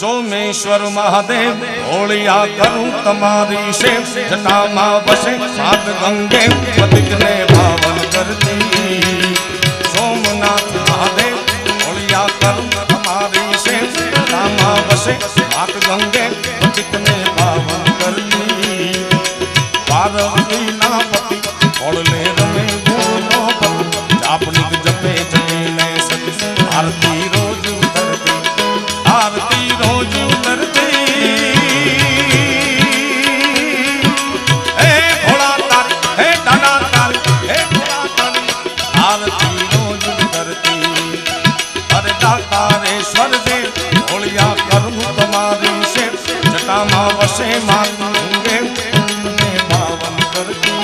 सोमेश्वर महादेव होलिया करूं तमारी से जटामा बसे सात गंगे पतित ने पावन करती सोमनाथ महादेव होलिया करूं तमारी से जटामा बसे सात गंगे पतित ने पावन करती पार्वती ना पति होले रमे बोलो पति जापनिक जपे जपीने सती आरती रोज उतरती आरती रोज उतरती हे भोला तारी हे डाला तारी हे भोला तारी आरती रोज उतरती अरे दातारेश्वर देव होलिया करूं तुम्हारी से जटामा वसे मांगे ने पावन करती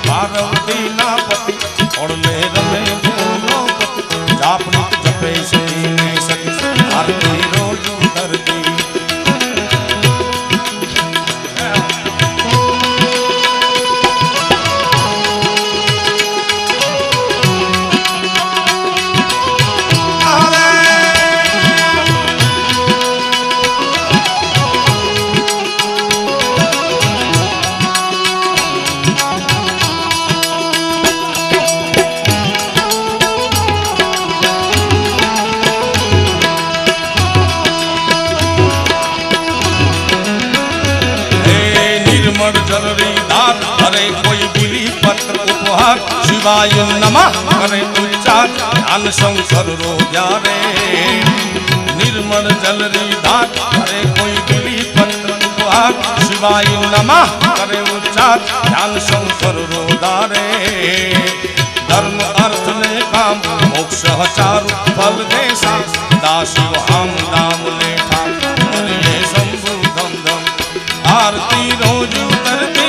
पार्वती ना पति ओढ़ले रमे बोलो पति जापनिक जपे सतीने सती आरती रोज उतरती जलरी दात करे कोई बिली पत्र उपहार शिवाय नमः करे उच्चार ध्यान शंकर रो जारे निर्मल जलरी दात करे कोई बिली पत्र उपहार शिवाय नमः करे उच्चार ध्यान शंकर रो दारे धर्म अर्थ ने काम मोक्ष चारु फल देशा दाशिव हम दाम लेखा ये शंभु धम धम आरती रोज उतरती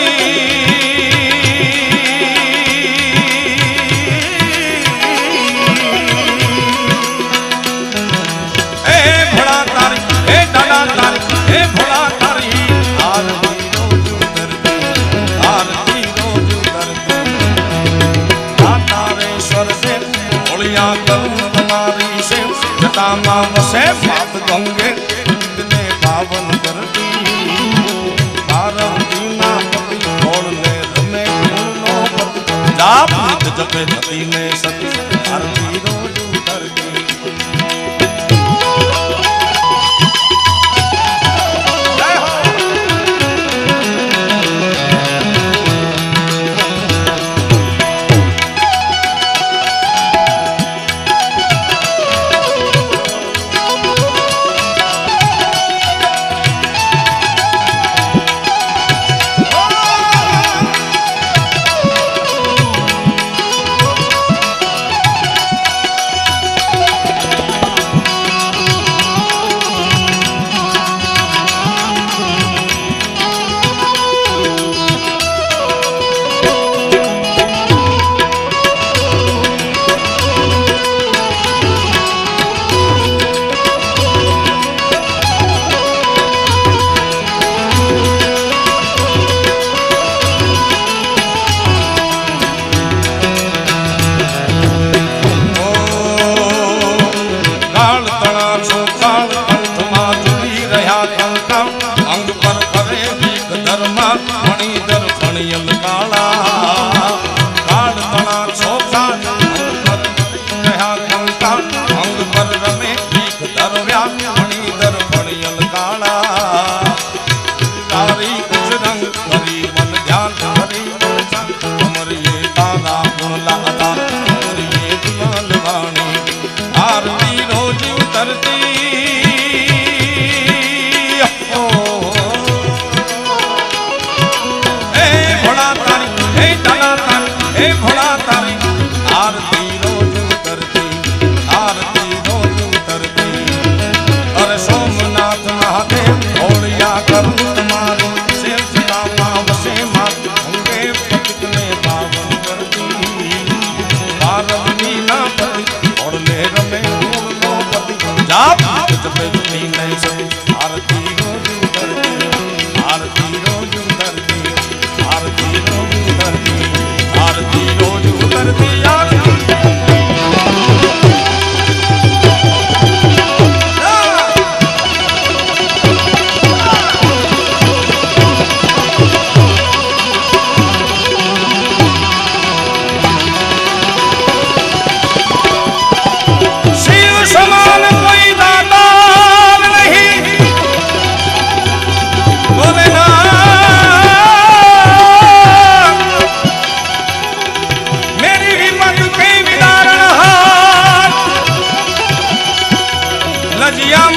हे भोला तारी हे डाला तारी हे भोला तारी आरती रोज उतरती आरती रोज उतरती दातारेश्वर से होलिया करूं तुम्हारी से जटामा वसे सात गंगे ने पावन करती जाप नित जपे सती ने सती आरती रोज उतरती आरती रोज उतरती अरे सोमनाथ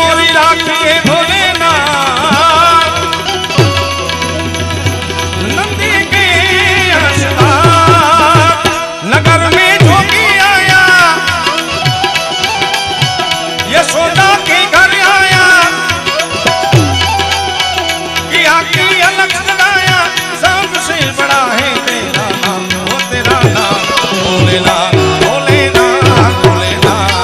मोरी राखिए भोलेनाथ नंदी के आशीर्वाद नगर में जोगी आया यशोदा के घर आया किया की अलग लगाया सबसे बड़ा है तेरा नाम वो तेरा नाम भोलेनाथ भोलेनाथ भोलेनाथ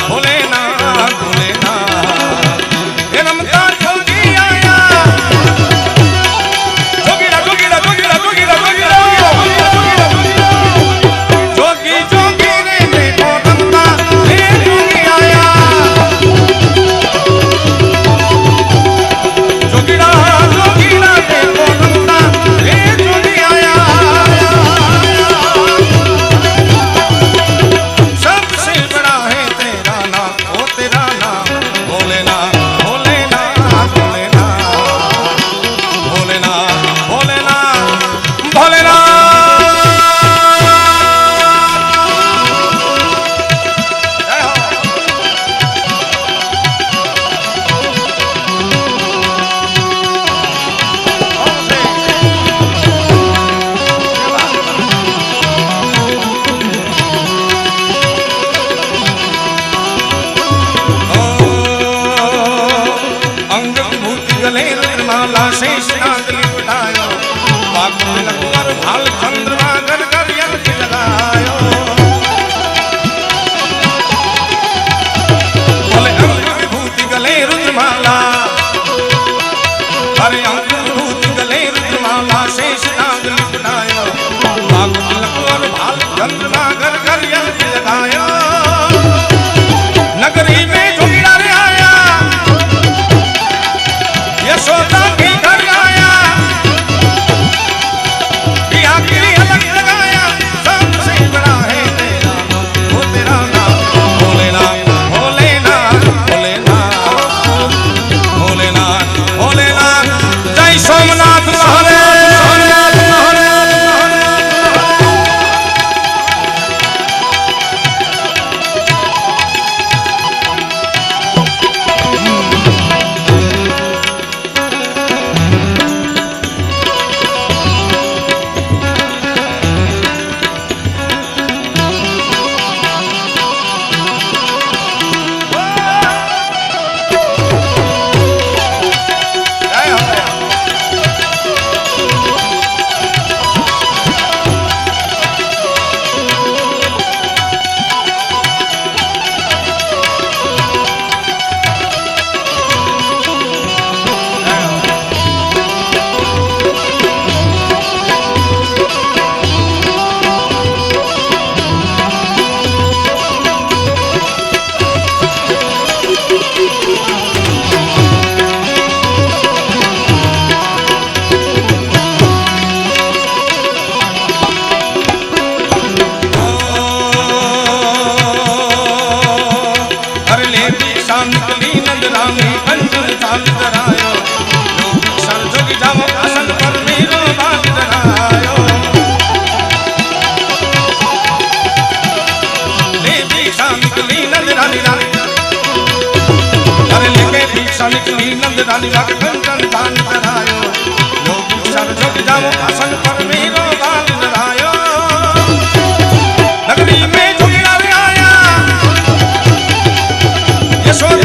भोलेनाथ भोलेनाथ ये रमता जोगी आया जोगीरा जोगीरा जोगीरा जोगीरा जोगीरा जोगी जोगी रे देखो रमता ये जोगी आया जोगीरा जोगीरा देखो रमता ये जोगी आया सबसे बड़ा है तेरा नाम ओ तेरा नाम भोलेनाथ भोलेनाथ भोलेनाथ भोलेनाथ भोलेनाथ भोलेनाथ जय हो ओम से अंग विभूति गले रत्नमाला शेष नाग लिपटायो बाग में लकुअर भाल चंद्रमा कर कर यज्ञ लगायो बोले अंग विभूति गले रुद्रमाला अरे अंग विभूति गले रुद्रमाला शेष नाग लिपटायो बाग में लकुअर भाल चंद्रमा कर कर यज्ञ लगायो नगरी में जोगीरा रे आया यशोदा के घर आया किया की अलग लगाया सबसे बड़ा है तेरा नाम वो तेरा नाम भोलेनाथ भोलेनाथ भोलेनाथ भोलेनाथ भोलेनाथ जय सोमनाथ महादेव जय हो अरे ले दीक्षा निकली नंदरानी कंचन थाल धरायो योगी सर जोगी जाओ आसन पर मेरो बाल धरायो ले दीक्षा निकली नंदरानी अरे लेके दीक्षा निकली नंदरानी लाके कंचन थाल धरायो योगी सर जोगी जाओ आसन पर मेरो बाल धरायो नगरी में जोगीरा रे आया यशोदा